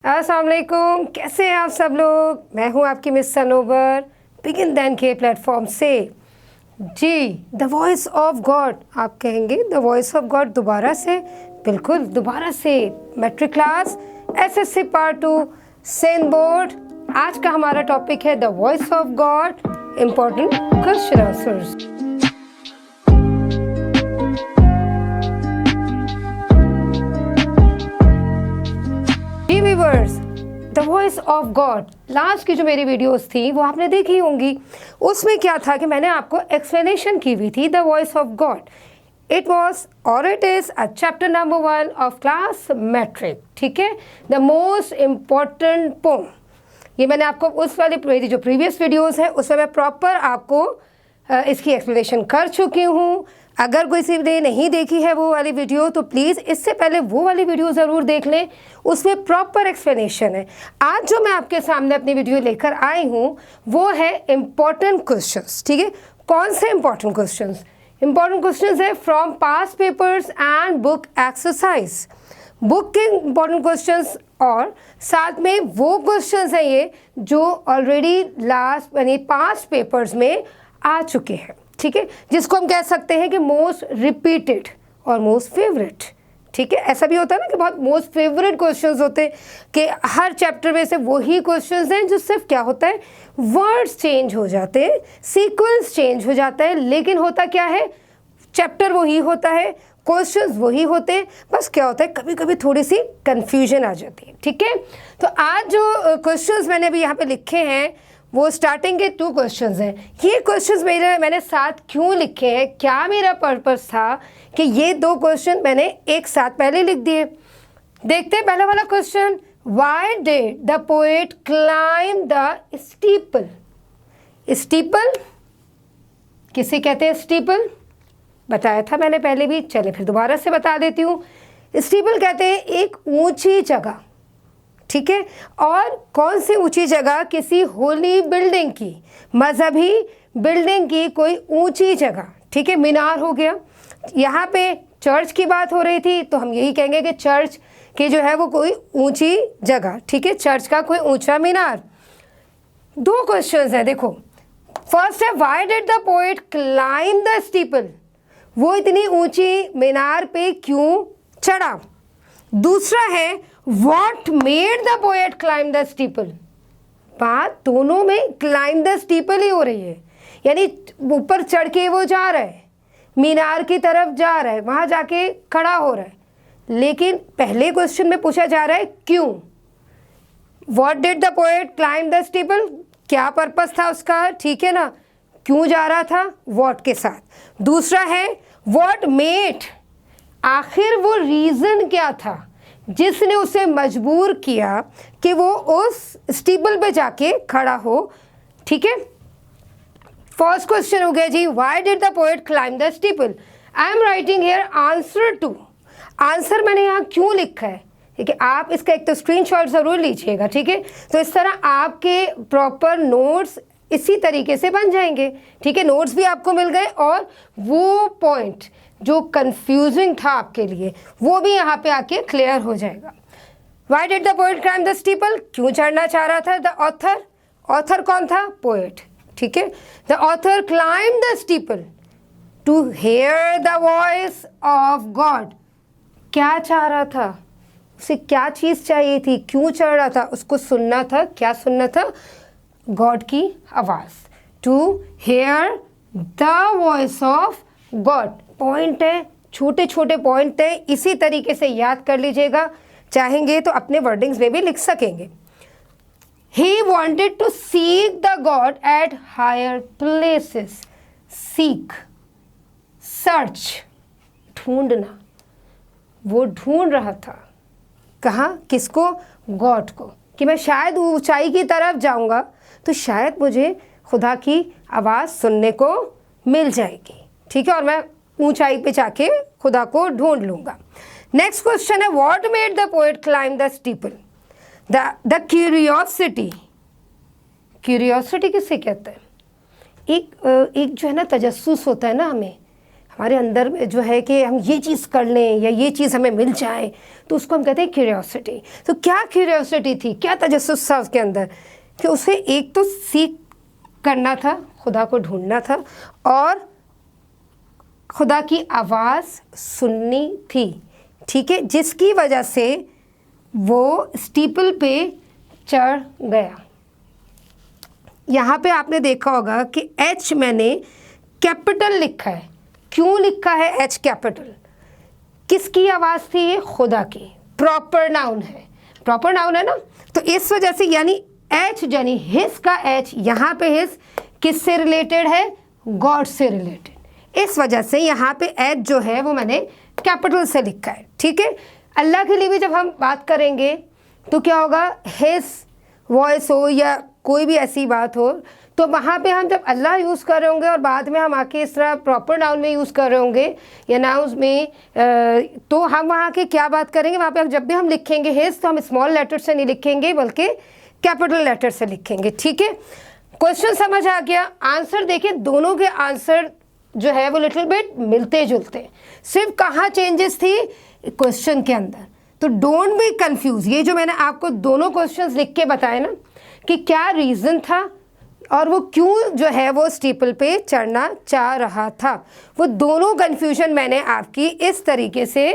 अस्सलाम वालेकुम, कैसे हैं आप सब लोग। मैं हूं आपकी मिस सनोवर बिगिन देन के प्लेटफॉर्म से। जी, द वॉइस ऑफ गॉड, आप कहेंगे द वॉइस ऑफ गॉड दोबारा से? बिल्कुल दोबारा से। मैट्रिक क्लास एसएससी पार्ट 2 सेन बोर्ड। आज का हमारा टॉपिक है the voice of God, important question answers. Viewers, the voice of God, last की जो मेरी वीडियोस थी वो आपने देखी होंगी। उसमें क्या था कि मैंने आपको एक्सप्लेनेशन की हुई थी the voice of God. It was और it is a chapter number 1 of class matric. ठीक है, द मोस्ट इम्पॉर्टेंट पोम। ये मैंने आपको उस वाली मेरी जो प्रीवियस वीडियोस है उसमें मैं प्रॉपर आपको इसकी एक्सप्लेनेशन कर चुकी हूँ। अगर किसी ने नहीं देखी है वो वाली वीडियो तो प्लीज़ इससे पहले वो वाली वीडियो ज़रूर देख लें, उसमें प्रॉपर एक्सप्लेनेशन है। आज जो मैं आपके सामने अपनी वीडियो लेकर आई हूँ वो है इम्पॉर्टेंट क्वेश्चंस। ठीक है, कौन से इम्पॉर्टेंट क्वेश्चंस? इम्पॉर्टेंट क्वेश्चंस है from past papers and book exercise. Book के इम्पॉर्टेंट क्वेश्चंस और साथ में वो क्वेश्चंस हैं ये जो ऑलरेडी लास्ट यानी पास्ट पेपर्स में आ चुके हैं। ठीक है, जिसको हम कह सकते हैं कि मोस्ट रिपीटेड और मोस्ट फेवरेट। ठीक है, ऐसा भी होता है ना कि बहुत मोस्ट फेवरेट क्वेश्चंस होते हैं कि हर चैप्टर में से वही क्वेश्चंस हैं जो सिर्फ क्या होता है, वर्ड्स चेंज हो जाते हैं, सीक्वेंस चेंज हो जाता है, लेकिन होता क्या है, चैप्टर वही होता है, क्वेश्चंस वही होते हैं। बस क्या होता है, कभी कभी थोड़ी सी कन्फ्यूजन आ जाती है। ठीक है, तो आज जो क्वेश्चंस मैंने अभी यहाँ पे लिखे हैं वो स्टार्टिंग के 2 क्वेश्चंस हैं। ये क्वेश्चंस मैंने साथ क्यों लिखे हैं, क्या मेरा पर्पस था कि ये 2 क्वेश्चन मैंने एक साथ पहले लिख दिए। देखते हैं पहला वाला question, why did the poet climb the steeple. Steeple किसे कहते हैं? स्टीपल बताया था मैंने पहले भी, चले फिर दोबारा से बता देती हूँ। स्टीपल कहते हैं एक ऊंची जगह। ठीक है, और कौन सी ऊंची जगह? किसी होली बिल्डिंग की, मजहबी बिल्डिंग की कोई ऊंची जगह। ठीक है, मीनार हो गया। यहाँ पे चर्च की बात हो रही थी तो हम यही कहेंगे कि चर्च की जो है वो कोई ऊंची जगह। ठीक है, चर्च का कोई ऊंचा मीनार। 2 क्वेश्चंस हैं, देखो। फर्स्ट है why did the poet climb the steeple, वो इतनी ऊंची मीनार पे क्यों चढ़ा। दूसरा है What made the poet climb the steeple? बात दोनों में climb the steeple ही हो रही है, यानी ऊपर चढ़ के वो जा रहा है, मीनार की तरफ जा रहा है, वहाँ जाके खड़ा हो रहा है। लेकिन पहले क्वेश्चन में पूछा जा रहा है क्यों। What did the poet climb the steeple? क्या पर्पस था उसका, ठीक है ना, क्यों जा रहा था what के साथ। दूसरा है what made, आखिर वो रीज़न क्या था जिसने उसे मजबूर किया कि वो उस स्टीबल पे जाके खड़ा हो। ठीक है, फर्स्ट क्वेश्चन हो गया जी, why did the poet climb the steeple. I am writing here answer two. Answer मैंने यहाँ क्यों लिखा है, ठीक है, आप इसका एक तो स्क्रीनशॉट ज़रूर लीजिएगा। ठीक है, तो इस तरह आपके प्रॉपर नोट्स इसी तरीके से बन जाएंगे। ठीक है, नोट्स भी आपको मिल गए और वो पॉइंट जो कंफ्यूजिंग था आपके लिए वो भी यहाँ पे आके क्लियर हो जाएगा। Why did the poet climb the steeple, क्यों चढ़ना चाह रहा था द ऑथर। ऑथर कौन था? पोएट। ठीक है, the author climb the steeple to hear the voice of God. क्या चाह रहा था, उसे क्या चीज़ चाहिए थी, क्यों चढ़ रहा था, उसको सुनना था। क्या सुनना था? गॉड की आवाज़। To hear the voice of God. Point है, छोटे छोटे पॉइंट है, इसी तरीके से याद कर लीजिएगा, चाहेंगे तो अपने वर्डिंग्स में भी लिख सकेंगे। He wanted to seek the God at higher places. Seek, search, ढूंढना, वो ढूंढ रहा था। कहाँ, किसको? गॉड को, कि मैं शायद ऊंचाई की तरफ जाऊंगा तो शायद मुझे खुदा की आवाज़ सुनने को मिल जाएगी। ठीक है, और मैं ऊंचाई पे जाके खुदा को ढूंढ लूंगा। नेक्स्ट क्वेश्चन है what made the poet climb the steeple. The curiosity. Curiosity किसे कहते हैं? एक जो है ना तजस्सुस होता है ना, हमें हमारे अंदर में जो है कि हम ये चीज़ कर लें या ये चीज़ हमें मिल जाए, तो उसको हम कहते हैं क्यूरियोसिटी। तो क्या क्यूरियोसिटी थी, क्या तजस्सुस था उसके अंदर, कि उसे एक तो सीख करना था, खुदा को ढूंढना था और खुदा की आवाज़ सुननी थी, ठीक है, जिसकी वजह से वो स्टीपल पे चढ़ गया। यहाँ पे आपने देखा होगा कि एच मैंने कैपिटल लिखा है। क्यों लिखा है एच कैपिटल? किसकी आवाज़ थी ये? खुदा की। प्रॉपर नाउन है, प्रॉपर नाउन है ना, तो इस वजह से यानी एच यानी हिस का एच, यहाँ पे हिस किससे रिलेटेड है? गॉड से रिलेटेड। इस वजह से यहाँ पे एच जो है वो मैंने कैपिटल से लिखा है, ठीक है। अल्लाह के लिए भी जब हम बात करेंगे तो क्या होगा? हिस वॉइस हो या कोई भी ऐसी बात हो, तो वहाँ पे हम जब अल्लाह यूज़ कर रहे होंगे और बाद में हम आके इस तरह प्रॉपर नाउन में यूज़ कर रहे होंगे या नाउन्स में, तो हम वहाँ के क्या बात करेंगे? वहाँ पे जब भी हम लिखेंगे हिस, तो हम स्मॉल लेटर से नहीं लिखेंगे बल्कि कैपिटल लेटर से लिखेंगे, ठीक है। क्वेश्चन समझ आ गया? आंसर देखिए, दोनों के आंसर जो है वो लिटिल बिट मिलते जुलते, सिर्फ कहाँ चेंजेस थी? क्वेश्चन के अंदर। तो डोंट बी कंफ्यूज। ये जो मैंने आपको दोनों क्वेश्चंस लिख के बताए ना कि क्या रीज़न था और वो क्यों जो है वो स्टीपल पे चढ़ना चाह रहा था, वो दोनों कन्फ्यूजन मैंने आपकी इस तरीके से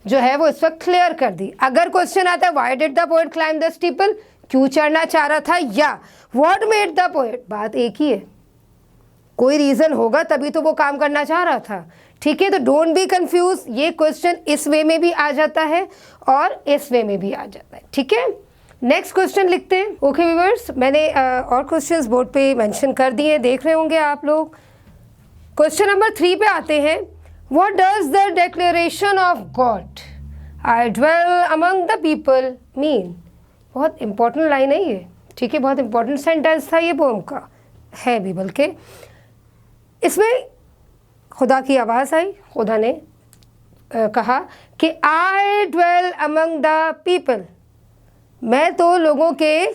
जो है वो इस वक्त क्लियर कर दी। अगर क्वेश्चन आता है why did the poet climb the steeple, क्यों चढ़ना चाह रहा था, या व्हाट मेड द पोएट, बात एक ही है, कोई रीज़न होगा तभी तो वो काम करना चाह रहा था, ठीक है। तो डोंट बी कंफ्यूज। ये क्वेश्चन इस वे में भी आ जाता है और इस वे में भी आ जाता है, ठीक है। नेक्स्ट क्वेश्चन लिखते हैं। ओके व्यूअर्स, मैंने और क्वेश्चंस बोर्ड पे मेंशन कर दिए, देख रहे होंगे आप लोग। क्वेश्चन नंबर 3 पे आते हैं। What does the declaration of God I dwell among the people mean? बहुत इंपॉर्टेंट लाइन है ये, ठीक है, बहुत इंपॉर्टेंट सेंटेंस था ये पोम का, है भी बल्कि। इसमें खुदा की आवाज़ आई, खुदा ने कहा कि आई ड्वेल अमंग द पीपल, मैं तो लोगों के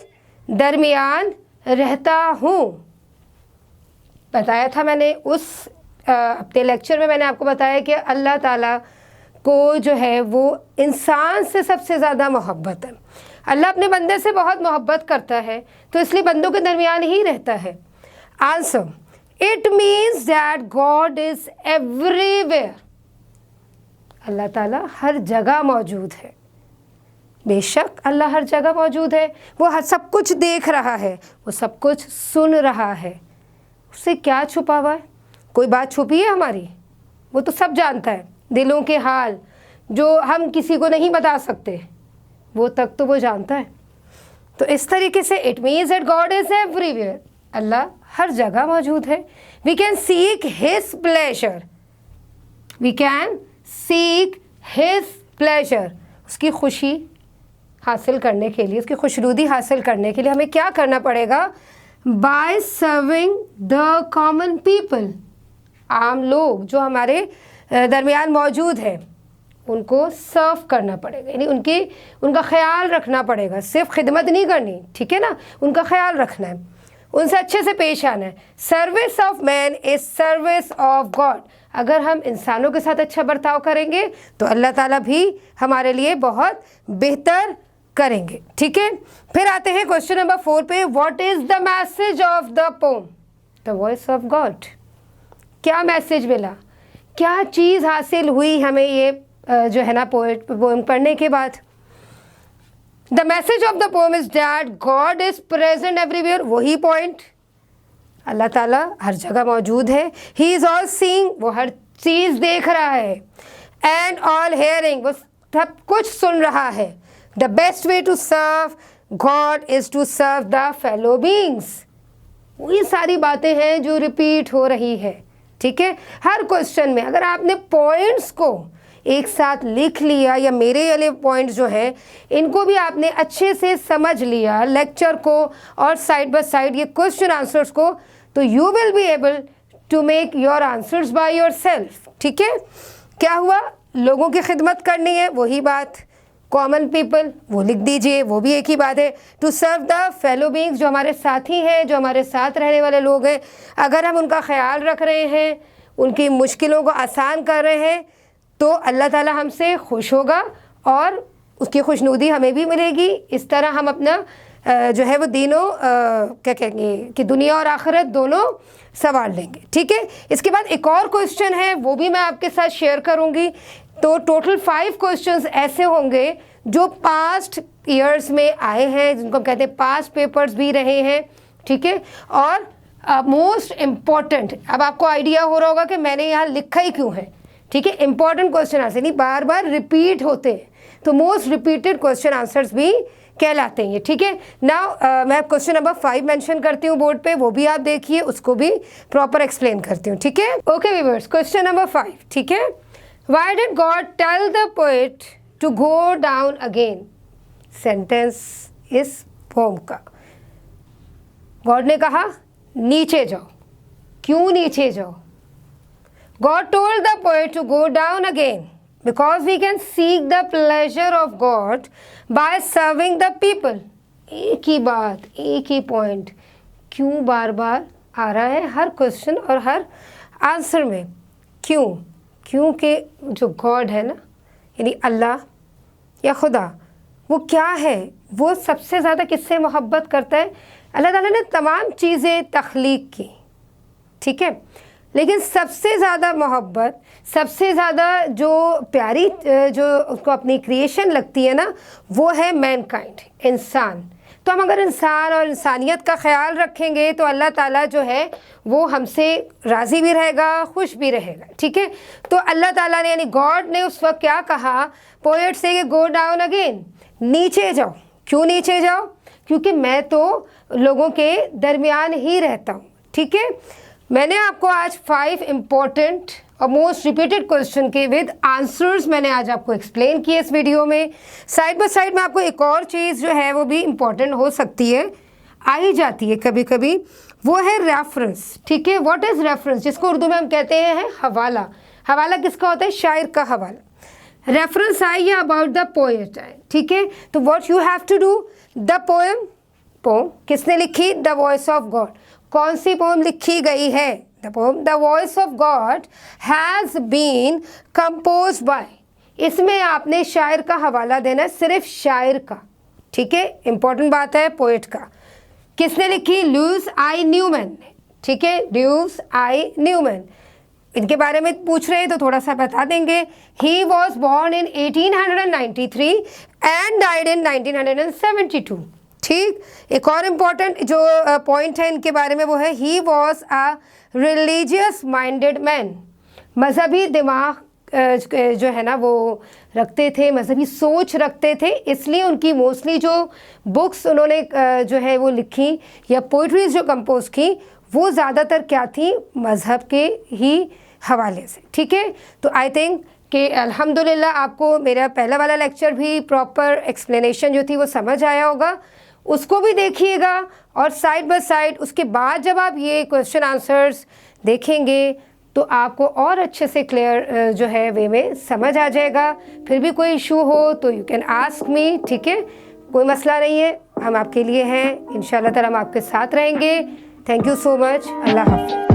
दरमियान रहता हूँ। बताया था मैंने उस अपने लेक्चर में, मैंने आपको बताया कि अल्लाह ताला को जो है वो इंसान से सबसे ज़्यादा मोहब्बत है। अल्लाह अपने बंदे से बहुत मोहब्बत करता है, तो इसलिए बंदों के दरमियान ही रहता है। Answer, it means that God is everywhere. Allah ताला हर जगह मौजूद है। बेशक अल्लाह हर जगह मौजूद है, वो हर सब कुछ देख रहा है, वो सब कुछ सुन रहा है। उससे क्या छुपा हुआ है? कोई बात छुपी है हमारी? वो तो सब जानता है, दिलों के हाल जो हम किसी को नहीं बता सकते, वो तक तो वो जानता है। तो इस तरीके से it means that God is everywhere, Allah हर जगह मौजूद है। We can seek his pleasure, we can seek his pleasure, उसकी खुशी हासिल करने के लिए, उसकी खुशनुदी हासिल करने के लिए हमें क्या करना पड़ेगा? By serving the common people, आम लोग जो हमारे दरमियान मौजूद हैं उनको सर्व करना पड़ेगा, यानी उनका ख्याल रखना पड़ेगा। सिर्फ खिदमत नहीं करनी, ठीक है ना, उनका ख्याल रखना है, उनसे अच्छे से पेश आना है। Service of man is service of God. अगर हम इंसानों के साथ अच्छा बर्ताव करेंगे तो अल्लाह ताला भी हमारे लिए बहुत बेहतर करेंगे, ठीक है। फिर आते हैं क्वेश्चन नंबर 4 पे। What is the message of the pome? The voice of God. क्या मैसेज मिला, क्या चीज़ हासिल हुई हमें ये जो है ना पोएम पढ़ने के बाद? The message of the pome is that God is present everywhere. वही पॉइंट, अल्लाह ताला हर जगह मौजूद है। ही इज़ ऑल सीइंग, वो हर चीज़ देख रहा है। एंड ऑल हेयरिंग, वो सब कुछ सुन रहा है। The best way to serve God is to serve the fellow beings. वही सारी बातें हैं जो रिपीट हो रही है, ठीक है। हर क्वेश्चन में अगर आपने पॉइंट्स को एक साथ लिख लिया या मेरे वाले पॉइंट्स जो हैं इनको भी आपने अच्छे से समझ लिया लेक्चर को और साइड बाय साइड ये क्वेश्चन आंसर्स को, तो you will be able to make your answers by yourself, ठीक है। क्या हुआ? लोगों की खिदमत करनी है, वही बात। कॉमन पीपल, वो लिख दीजिए, वो भी एक ही बात है। To serve the fellow beings, जो हमारे साथी हैं, जो हमारे साथ रहने वाले लोग हैं, अगर हम उनका ख्याल रख रहे हैं, उनकी मुश्किलों को आसान कर रहे हैं, तो अल्लाह ताला हमसे खुश होगा और उसकी खुशनुदी हमें भी मिलेगी। इस तरह हम अपना जो है वो तीनों क्या कहेंगे कि दुनिया और आखिरत दोनों संवार लेंगे। ठीक है, इसके बाद एक और क्वेश्चन है, वो भी मैं आपके साथ शेयर करूंगी। तो टोटल 5 क्वेश्चंस ऐसे होंगे जो पास्ट ईयर्स में आए हैं, जिनको कहते हैं पास्ट पेपर्स भी रहे हैं। ठीक है, और मोस्ट इम्पॉर्टेंट, अब आपको आइडिया हो रहा होगा कि मैंने यहाँ लिखा ही क्यों है। ठीक है, इंपॉर्टेंट क्वेश्चन आंसर नहीं, बार बार रिपीट होते हैं, तो मोस्ट रिपीटेड क्वेश्चन आंसर्स भी कहलाते हैं ये। ठीक है, नाउ मैं क्वेश्चन नंबर 5 मेंशन करती हूँ बोर्ड पे, वो भी आप देखिए, उसको भी प्रॉपर एक्सप्लेन करती हूँ। ठीक है, ओके व्यूअर्स, क्वेश्चन नंबर 5। ठीक है, why did God tell the poet to go down again? Sentence इस पोएम का, गॉड ने कहा नीचे जाओ, क्यों नीचे जाओ? God told the poet to go down again because we can seek the pleasure of God by serving the people. एक ही बात, एक ही पॉइंट क्यों बार बार आ रहा है हर क्वेश्चन और हर आंसर में? क्यों? क्योंकि जो गॉड है ना, यानी अल्लाह या खुदा, वो क्या है? वो सबसे ज़्यादा किससे मोहब्बत करता है? अल्लाह ताला ने तमाम चीज़ें तख्लीक की, ठीक है, लेकिन सबसे ज़्यादा मोहब्बत, सबसे ज़्यादा जो प्यारी जो उसको अपनी क्रिएशन लगती है ना, वो है मैनकाइंड, इंसान। तो हम अगर इंसान और इंसानियत का ख्याल रखेंगे तो अल्लाह ताला जो है वो हमसे राज़ी भी रहेगा, खुश भी रहेगा। ठीक है, तो अल्लाह ताला ने यानी गॉड ने उस वक्त क्या कहा पोएट से कि गो डाउन अगेन, नीचे जाओ। क्यों नीचे जाओ? क्योंकि मैं तो लोगों के दरमियान ही रहता हूँ। ठीक है, मैंने आपको आज 5 इम्पोर्टेंट और मोस्ट रिपीटेड क्वेश्चन के विद आंसर्स मैंने आज आपको एक्सप्लेन किए इस वीडियो में। साइड बाय साइड में आपको एक और चीज़ जो है वो भी इम्पॉर्टेंट हो सकती है, आ ही जाती है कभी कभी, वो है रेफरेंस। ठीक है, व्हाट इज़ रेफरेंस, जिसको उर्दू में हम कहते हैं हवाला। हवाला किसका होता है? शायर का हवाला। रेफरेंस आई है अबाउट द पोएट है। ठीक है, तो what you have to do, the poem किसने लिखी? The voice of God. कौन सी पोएम लिखी गई है? The poem the voice of God has been compose by. इसमें आपने शायर का हवाला देना है, सिर्फ शायर का। ठीक है, इंपॉर्टेंट बात है, पोएट का। किसने लिखी? लुईस आई न्यूमैन। ठीक है, लुईस आई न्यूमैन। इनके बारे में पूछ रहे हैं तो थोड़ा सा बता देंगे। He was born in 1893 and died in 1972। ठीक, एक और इम्पॉर्टेंट जो पॉइंट है इनके बारे में वो है he was a religious minded man. मजहबी दिमाग जो है ना वो रखते थे, मजहबी सोच रखते थे, इसलिए उनकी मोस्टली जो बुक्स उन्होंने जो है वो लिखी या पोइट्रीज जो कंपोज की वो ज़्यादातर क्या थी? मज़हब के ही हवाले से। ठीक है, तो आई थिंक कि अल्हम्दुलिल्लाह आपको मेरा पहला वाला लेक्चर भी प्रॉपर एक्सप्लेनेशन जो थी वो समझ आया होगा, उसको भी देखिएगा। और साइड बाय साइड उसके बाद जब आप ये क्वेश्चन आंसर्स देखेंगे तो आपको और अच्छे से क्लियर जो है वे में समझ आ जाएगा। फिर भी कोई इशू हो तो यू कैन आस्क मी। ठीक है, कोई मसला नहीं है, हम आपके लिए हैं, इंशाल्लाह ताला हम आपके साथ रहेंगे। थैंक यू सो मच, अल्लाह हाफ़िज़।